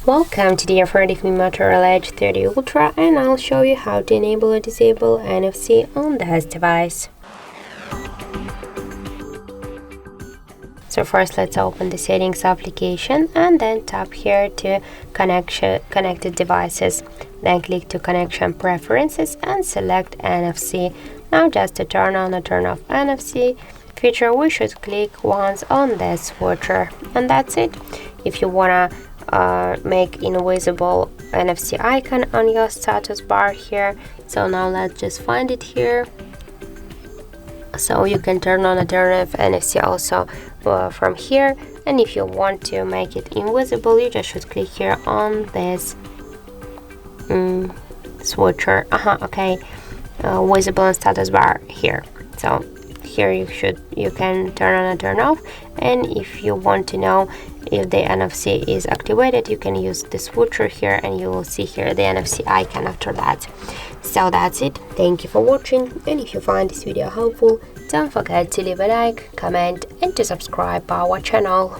Welcome to the informative Motorola Edge 30 Ultra, and I'll show you how to enable or disable NFC on this device. So first let's open the settings application and then tap here to connected devices. Then click to connection preferences and select NFC. Now just to turn on or turn off NFC feature, we should click once on this switcher, and that's it. If you wanna make invisible NFC icon on your status bar here, so now let's just find it here. So you can turn on or turn off NFC also from here, and if you want to make it invisible, you just should click here on this switcher. Okay, visible on status bar here. So here you can turn on or turn off, and if you want to know if the NFC is activated, you can use the switcher here and you will see here the NFC icon after that. So that's it. Thank you for watching, and if you find this video helpful, don't forget to leave a like, comment and to subscribe our channel.